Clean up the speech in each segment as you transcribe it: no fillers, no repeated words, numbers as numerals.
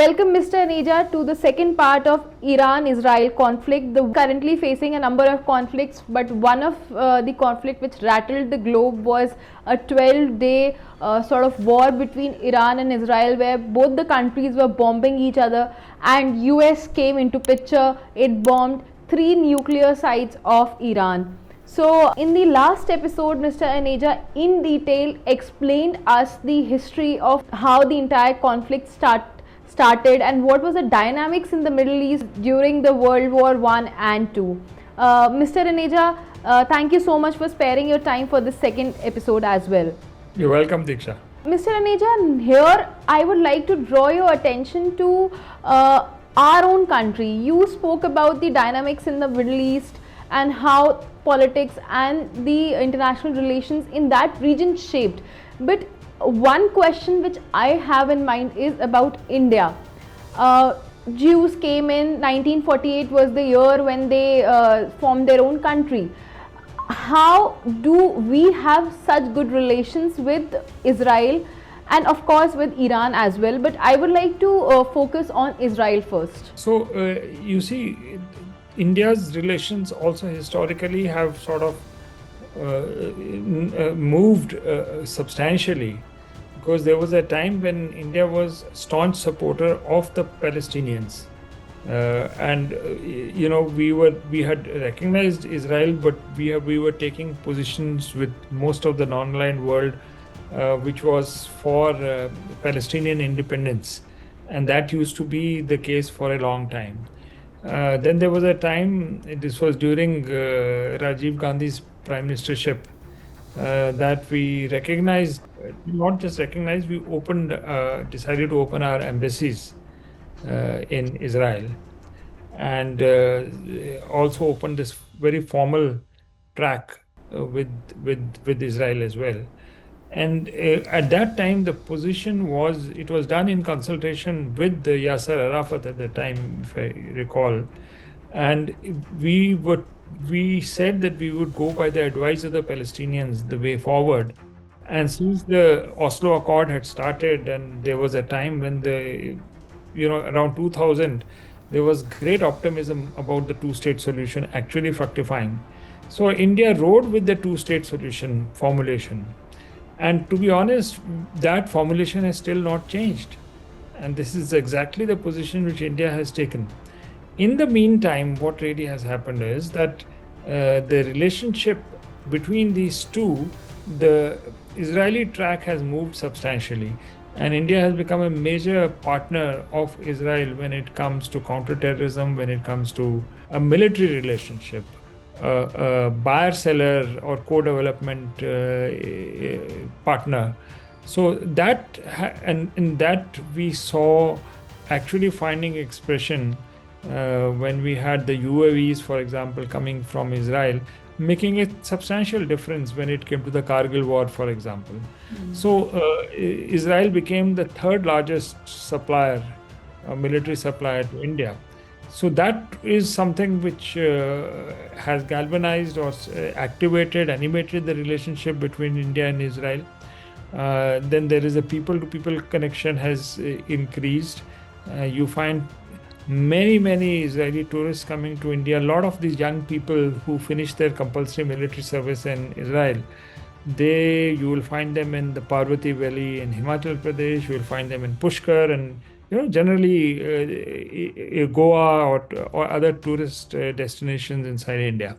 Welcome, Mr. Aneja, to the second part of Iran-Israel conflict. The currently facing a number of conflicts, but one of the conflict which rattled the globe was a 12-day sort of war between Iran and Israel, where both the countries were bombing each other, and US came into picture. It bombed 3 nuclear sites of Iran. So, in the last episode, Mr. Aneja in detail explained us the history of how the entire conflict started and what was the dynamics in the Middle East during the World War I and II. Mr. Aneja, thank you so much for sparing your time for this second episode as well. You're welcome, Diksha. Mr. Aneja, here I would like to draw your attention to our own country. You spoke about the dynamics in the Middle East and how politics and the international relations in that region shaped. But one question which I have in mind is about India. Jews came in 1948 was the year when they formed their own country. How do we have such good relations with Israel and of course with Iran as well? But I would like to focus on Israel first. So, you see, India's relations also historically have sort of moved substantially, because there was a time when India was a staunch supporter of the Palestinians, and we had recognized Israel, but we were taking positions with most of the non-aligned world, which was for Palestinian independence, and that used to be the case for a long time. Then there was a time, this was during Rajiv Gandhi's prime ministership, that we recognized, not just recognized, we decided to open our embassies in Israel, and also opened this very formal track with Israel as well. And at that time, the position was, it was done in consultation with Yasser Arafat at the time, if I recall. And we said that we would go by the advice of the Palestinians, the way forward. And since the Oslo Accord had started, and there was a time when around 2000, there was great optimism about the two-state solution actually fructifying. So India rode with the two-state solution formulation. And to be honest, that formulation has still not changed. And this is exactly the position which India has taken. In the meantime, what really has happened is that the relationship between these two, the Israeli track has moved substantially. And India has become a major partner of Israel when it comes to counterterrorism, when it comes to a military relationship. Buyer-seller or co-development partner. So that, and in that we saw actually finding expression when we had the UAVs, for example, coming from Israel, making a substantial difference when it came to the Kargil war, for example. So Israel became the third largest supplier, military supplier to India. So that is something which has galvanized or activated, animated the relationship between India and Israel. Then there is a people-to-people connection has increased. You find many Israeli tourists coming to India. A lot of these young people who finish their compulsory military service in Israel, you will find them in the Parvati Valley in Himachal Pradesh. You will find them in Pushkar and generally Goa or other tourist destinations inside India.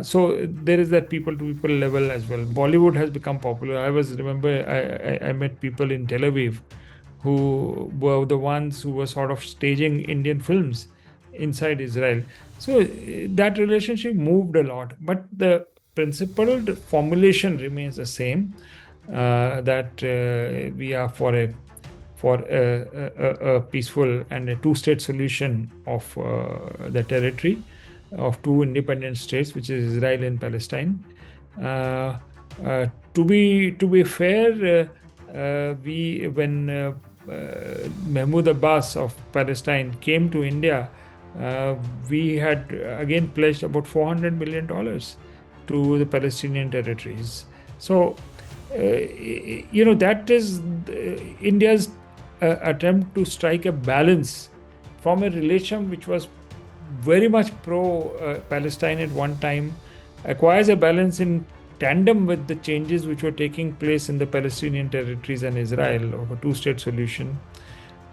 So there is that people-to-people level as well. Bollywood has become popular. I met people in Tel Aviv who were the ones who were sort of staging Indian films inside Israel. So that relationship moved a lot, but the principled formulation remains the same, that we are for a peaceful and a two-state solution of the territory of two independent states, which is Israel and Palestine. To be fair, when Mahmoud Abbas of Palestine came to India, we had again pledged about $400 million to the Palestinian territories. So, that is India's attempt to strike a balance from a relation which was very much pro-Palestine at one time, acquires a balance in tandem with the changes which were taking place in the Palestinian territories and Israel of a two-state solution.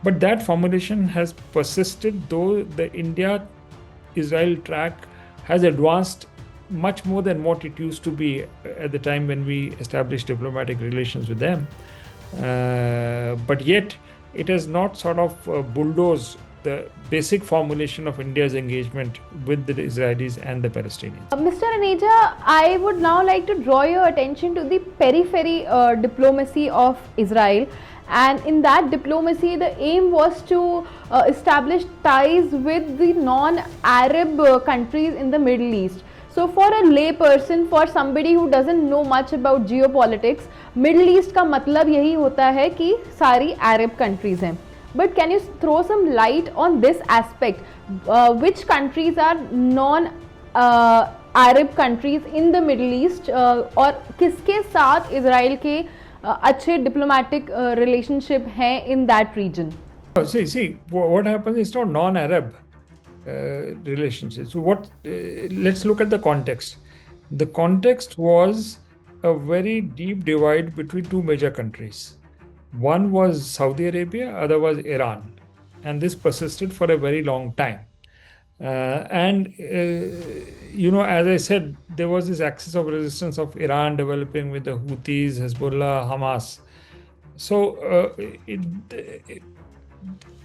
But that formulation has persisted, though the India-Israel track has advanced much more than what it used to be at the time when we established diplomatic relations with them. But yet, it has not sort of bulldozed the basic formulation of India's engagement with the Israelis and the Palestinians. Mr. Aneja, I would now like to draw your attention to the periphery diplomacy of Israel. And in that diplomacy, the aim was to establish ties with the non-Arab countries in the Middle East. So for a lay person, for somebody who doesn't know much about geopolitics, Middle East का मतलब यही होता है कि सारी Arab countries हैं. But can you throw some light on this aspect? Which countries are non-Arab countries in the Middle East और किसके साथ इजराइल के अच्छे diplomatic relationship हैं in that region? See, what happens is not non-Arab relationships. So let's look at the context. The context was a very deep divide between two major countries. One was Saudi Arabia, other was Iran, and this persisted for a very long time. As I said, there was this axis of resistance of Iran developing with the Houthis, Hezbollah, Hamas. So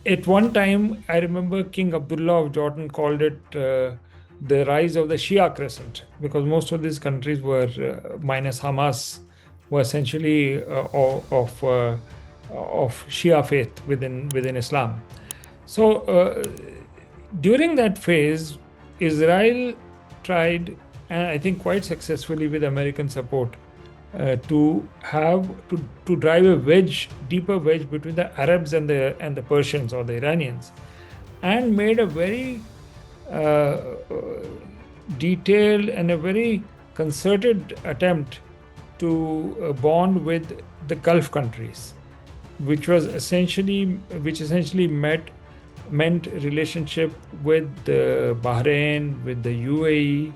at one time, I remember King Abdullah of Jordan called it the rise of the Shia crescent, because most of these countries were, minus Hamas, were essentially of Shia faith within Islam. So during that phase, Israel tried, and I think quite successfully with American support, to drive a deeper wedge between the Arabs and the Persians or the Iranians, and made a very detailed and a very concerted attempt to bond with the Gulf countries, which essentially meant relationship with Bahrain, with the UAE,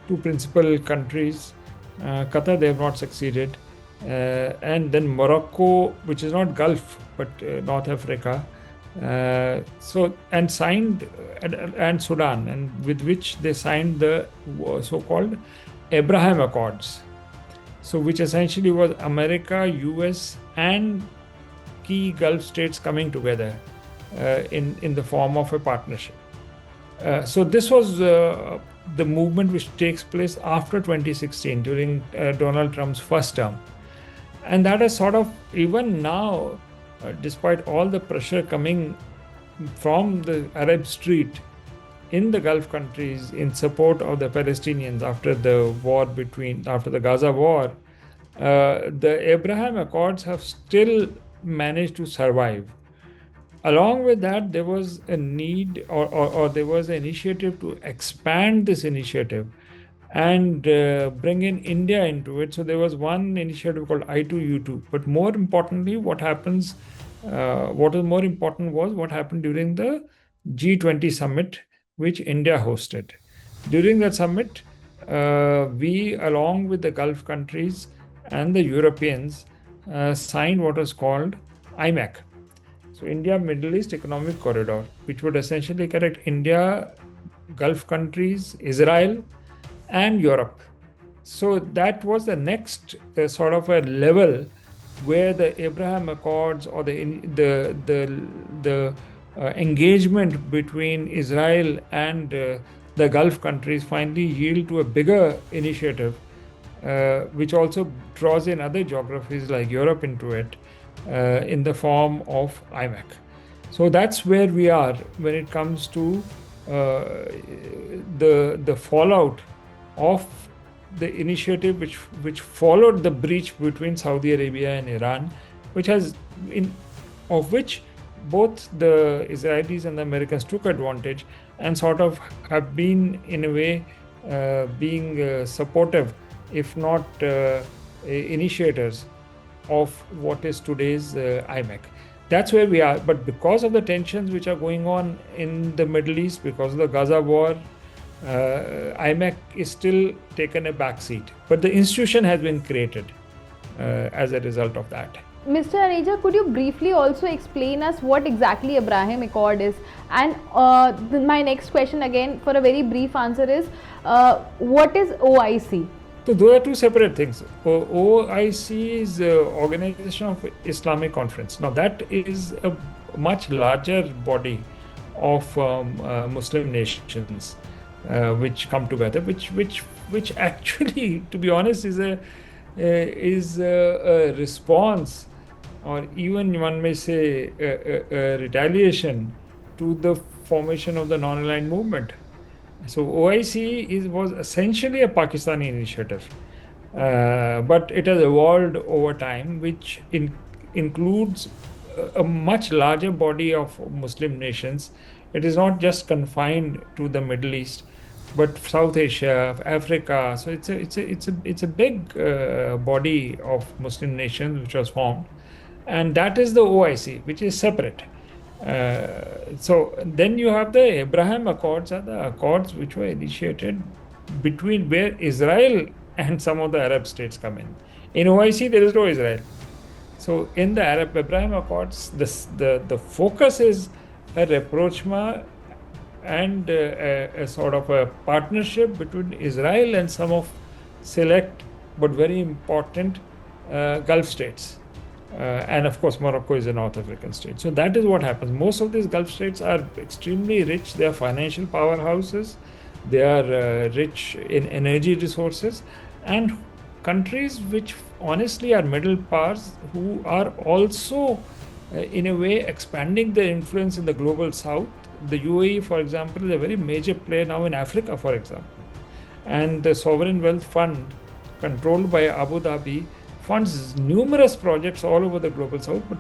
two principal countries. Qatar, they have not succeeded, and then Morocco, which is not Gulf but North Africa. Signed, and Sudan, and with which they signed the so-called Abraham Accords. So, which essentially was America, US, and key Gulf states coming together in the form of a partnership. So this was the movement which takes place after 2016 during Donald Trump's first term. And that is sort of, even now, despite all the pressure coming from the Arab street in the Gulf countries in support of the Palestinians after the Gaza war, the Abraham Accords have still managed to survive. Along with that, there was a need or there was an initiative to expand this initiative and bring in India into it. So there was one initiative called I2U2. But more importantly, what was more important was what happened during the G20 summit, which India hosted. During that summit, we, along with the Gulf countries and the Europeans, signed what was called IMEC. So India Middle East Economic Corridor, which would essentially connect India, Gulf countries, Israel, and Europe. So that was the next sort of a level where the Abraham Accords or the engagement between Israel and the Gulf countries finally yield to a bigger initiative, which also draws in other geographies like Europe into it, in the form of IMEC. So that's where we are when it comes to the fallout of the initiative which followed the breach between Saudi Arabia and Iran, of which both the Israelis and the Americans took advantage and sort of have been, in a way, being supportive, if not initiators of what is today's IMEC. that's where we are. But because of the tensions which are going on in the Middle East, because of the Gaza war, IMEC is still taken a back seat. But the institution has been created as a result of that. Mr. Aneja, could you briefly also explain us what exactly Abraham Accord is? And my next question again, for a very brief answer, is what is OIC? So those are two separate things. OIC is Organization of Islamic Conference. Now that is a much larger body of Muslim nations which come together, which actually, to be honest, is a response, or even one may say a retaliation to the formation of the non-aligned movement. So OIC was essentially a Pakistani initiative, but it has evolved over time, which includes a much larger body of Muslim nations. It is not just confined to the Middle East, but South Asia, Africa. So it's a big body of Muslim nations which was formed, and that is the OIC, which is separate. So then you have the Abraham Accords, are the accords which were initiated between where Israel and some of the Arab states come in. In OIC, there is no Israel. So in the Abraham Accords, the focus is a rapprochement and a sort of a partnership between Israel and some of select but very important Gulf states. And of course, Morocco is a North African state. So that is what happens. Most of these Gulf states are extremely rich. They are financial powerhouses. They are rich in energy resources, and countries which honestly are middle powers who are also in a way expanding their influence in the global south. The UAE, for example, is a very major player now in Africa, for example. And the Sovereign Wealth Fund, controlled by Abu Dhabi, funds numerous projects all over the global south, but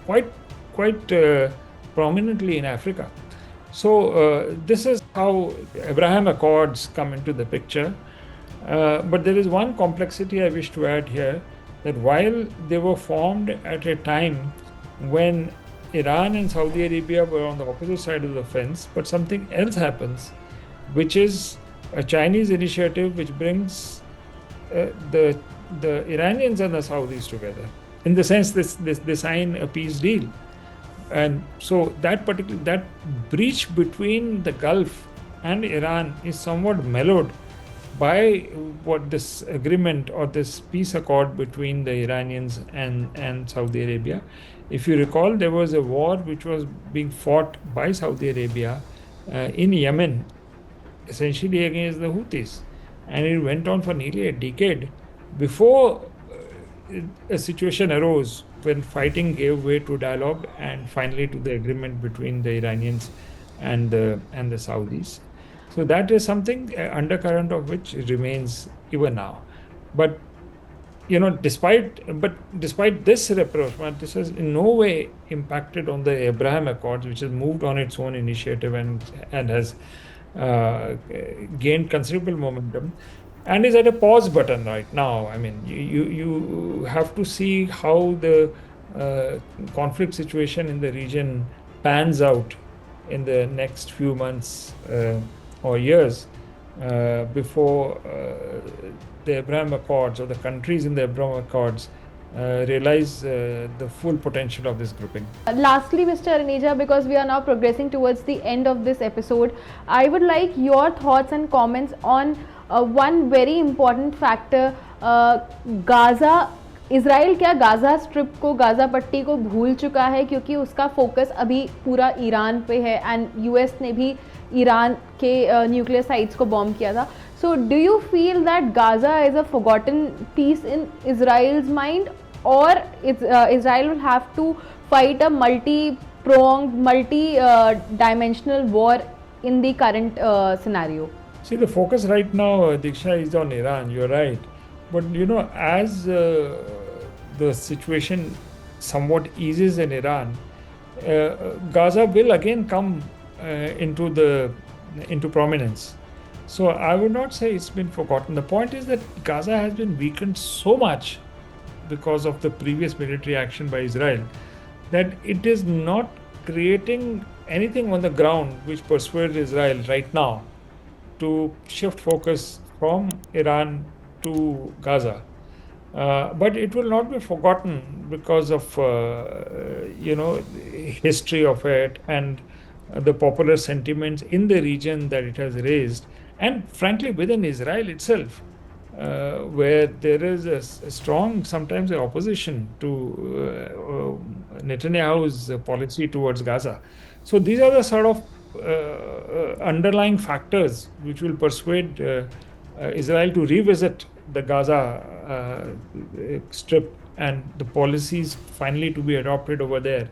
quite prominently in Africa. So this is how Abraham Accords come into the picture. But there is one complexity I wish to add here, that while they were formed at a time when Iran and Saudi Arabia were on the opposite side of the fence, but something else happens, which is a Chinese initiative which brings the Iranians and the Saudis together. In the sense, they sign a peace deal. And so that breach between the Gulf and Iran is somewhat mellowed by what this agreement or this peace accord between the Iranians and Saudi Arabia. If you recall, there was a war which was being fought by Saudi Arabia in Yemen, essentially against the Houthis. And it went on for nearly a decade before a situation arose when fighting gave way to dialogue and finally to the agreement between the Iranians and the Saudis. So that is something, undercurrent of which remains even now. But despite this rapprochement, this has in no way impacted on the Abraham Accords, which has moved on its own initiative and has gained considerable momentum, and is at a pause button right now. I mean, you have to see how the conflict situation in the region pans out in the next few months or years before the Abraham Accords or the countries in the Abraham Accords realize the full potential of this grouping. Lastly, Mr. Aneja, because we are now progressing towards the end of this episode, I would like your thoughts and comments on one very important factor. Gaza, Israel क्या Gaza strip को, Gaza पट्टी को भूल चुका है, क्योंकि उसका focus अभी पूरा ईरान पे है, एंड यूएस ने भी ईरान के न्यूक्लियर साइट्स को बॉम्ब किया था. So do you feel that Gaza is a forgotten piece in Israel's mind, or Israel will have to fight a multi-pronged, multi-dimensional war in the current scenario? See, the focus right now, Diksha, is on Iran. You're right. But as the situation somewhat eases in Iran, Gaza will again come into prominence. So I would not say it's been forgotten. The point is that Gaza has been weakened so much because of the previous military action by Israel that it is not creating anything on the ground which persuades Israel right now to shift focus from Iran to Gaza. But it will not be forgotten because of history of it and the popular sentiments in the region that it has raised, and frankly within Israel itself, where there is a strong sometimes opposition to Netanyahu's policy towards Gaza. So these are the sort of underlying factors which will persuade Israel to revisit the Gaza Strip and the policies finally to be adopted over there.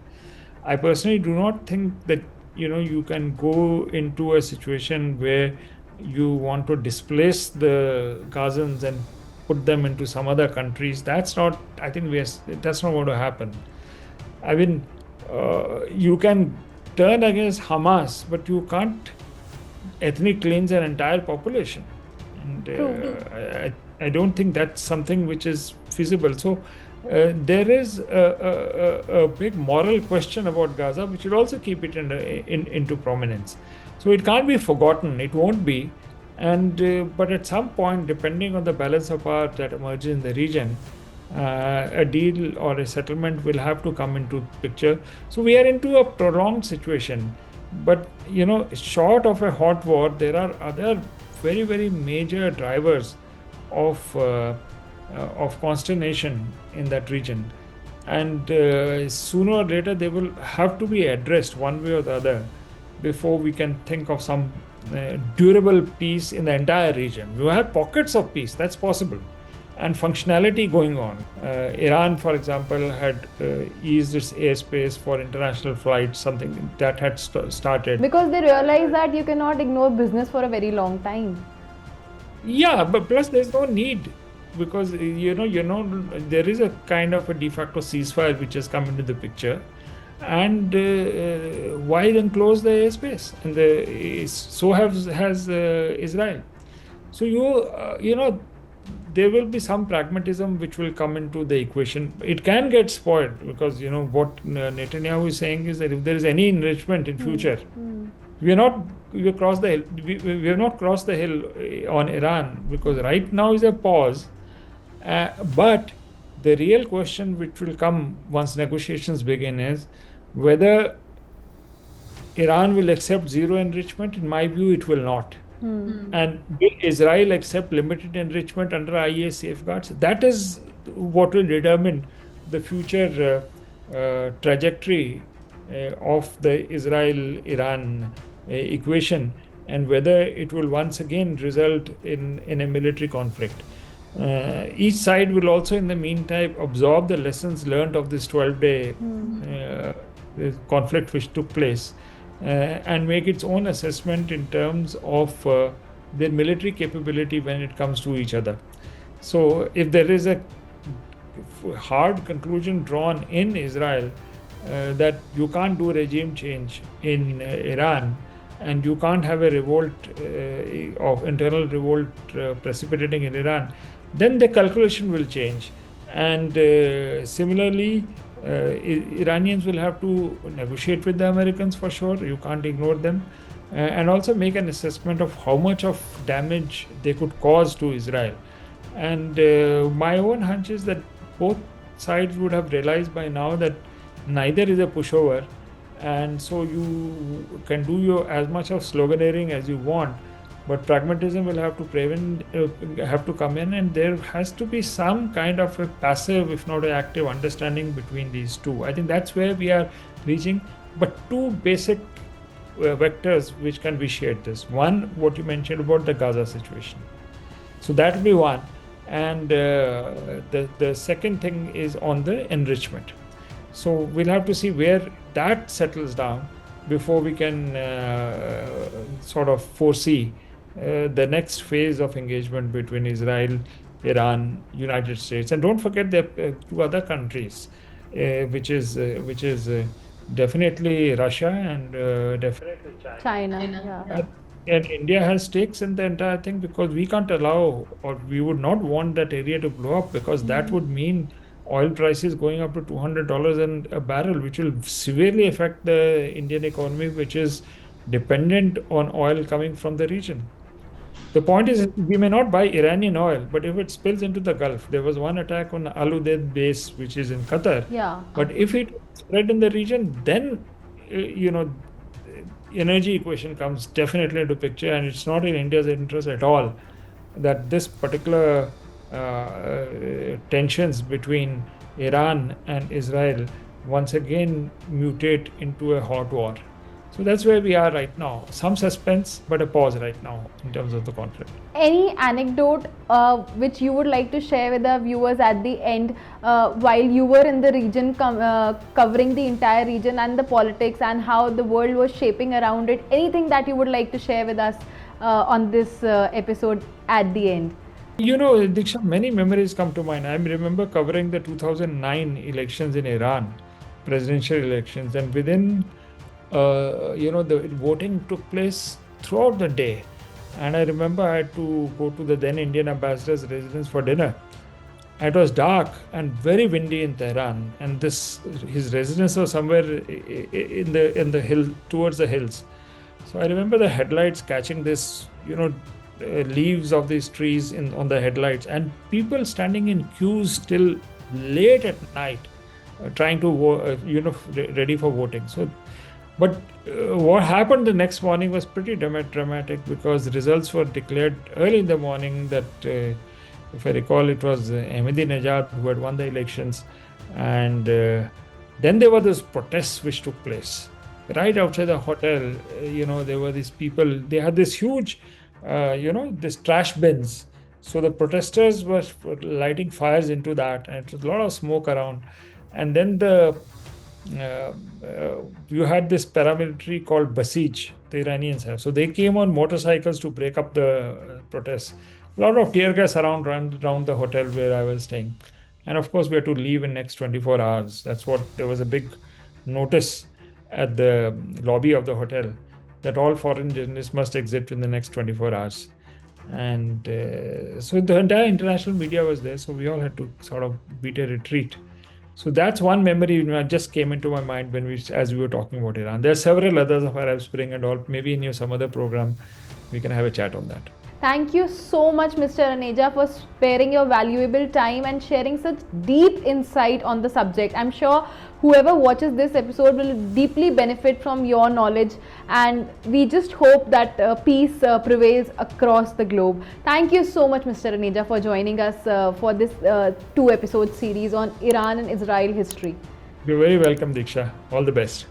I personally do not think that you can go into a situation where you want to displace the Gazans and put them into some other countries. That's not. I think that's not going to happen. I mean, you can turn against Hamas, but you can't ethnic cleanse an entire population. And I don't think that's something which is feasible. So there is a big moral question about Gaza, which will also keep it into prominence. So it can't be forgotten. It won't be. And but at some point, depending on the balance of power that emerges in the region, a deal or a settlement will have to come into picture. So we are into a prolonged situation. But short of a hot war, there are other very, very major drivers of consternation in that region, and sooner or later they will have to be addressed one way or the other before we can think of some durable peace in the entire region. You have pockets of peace, that's possible, and functionality going on. Iran, for example, had eased its airspace for international flights, something that had started. Because they realize that you cannot ignore business for a very long time. Yeah, but plus there's no need, because there is a kind of a de facto ceasefire which has come into the picture, and why then close the airspace? And so has Israel. So there will be some pragmatism which will come into the equation. It can get spoiled because what Netanyahu is saying is that if there is any enrichment in future, we have crossed the hill. We have not crossed the hill on Iran, because right now is a pause. But the real question which will come once negotiations begin is whether Iran will accept zero enrichment. In my view, it will not. And will Israel accept limited enrichment under IAEA safeguards? That is what will determine the future trajectory of the Israel-Iran equation, and whether it will once again result in a military conflict. Each side will also, in the meantime, absorb the lessons learned of this 12-day conflict which took place, and make its own assessment in terms of their military capability when it comes to each other. So if there is a hard conclusion drawn in Israel that you can't do regime change in Iran, and you can't have a revolt of internal revolt precipitating in Iran, then the calculation will change. And similarly, Iranians will have to negotiate with the Americans for sure. You can't ignore them, and also make an assessment of how much of damage they could cause to Israel. And my own hunch is that both sides would have realized by now that neither is a pushover, and so you can do as much of sloganeering as you want, but pragmatism will have to come in, and there has to be some kind of a passive, if not an active, understanding between these two. I think that's where we are reaching. But two basic vectors which can be shared this. One, what you mentioned about the Gaza situation. So that will be one. And the second thing is on the enrichment. So we'll have to see where that settles down before we can sort of foresee the next phase of engagement between Israel, Iran, United States, and don't forget there are two other countries, which is definitely Russia and definitely China. Yeah. And India has stakes in the entire thing, because we can't allow, or we would not want that area to blow up, because that would mean oil prices going up to $200 a barrel, which will severely affect the Indian economy, which is dependent on oil coming from the region. The point is, we may not buy Iranian oil, but if it spills into the Gulf, there was one attack on Al Udeid base, which is in Qatar. Yeah. But if it spread in the region, then you know, energy equation comes definitely into picture, and it's not in India's interest at all that this particular tensions between Iran and Israel once again mutate into a hot war. So that's where we are right now. Some suspense, but a pause right now in terms of the conflict. Any anecdote which you would like to share with our viewers at the end while you were in the region covering the entire region and the politics and how the world was shaping around it? Anything that you would like to share with us on this episode at the end? You know, Diksha, many memories come to mind. I remember covering the 2009 elections in Iran, presidential elections, and within the voting took place throughout the day. And I remember I had to go to the then Indian ambassador's residence for dinner. It was dark and very windy in Tehran, and his residence was somewhere in the hill, towards the hills. So I remember the headlights catching this, leaves of these trees on the headlights, and people standing in queues till late at night, trying to ready for voting. So, but what happened the next morning was pretty dramatic, because the results were declared early in the morning that, if I recall, it was Ahmadinejad who had won the elections, and then there were those protests which took place right outside the hotel. There were these people. They had this huge this trash bins. So the protesters were lighting fires into that, and it was a lot of smoke around. And then you had this paramilitary called Basij, the Iranians have. So they came on motorcycles to break up the protests. A lot of tear gas around the hotel where I was staying. And of course, we had to leave in next 24 hours. There was a big notice at the lobby of the hotel that all foreign journalists must exit in the next 24 hours. And so the entire international media was there, so we all had to sort of beat a retreat. So that's one memory that just came into my mind as we were talking about Iran. There are several others of Arab Spring and all. Maybe in some other program, we can have a chat on that. Thank you so much, Mr. Raneja, for sparing your valuable time and sharing such deep insight on the subject. I'm sure whoever watches this episode will deeply benefit from your knowledge, and we just hope that peace prevails across the globe. Thank you so much, Mr. Raneja, for joining us for this 2-episode series on Iran and Israel history. You're very welcome, Diksha. All the best.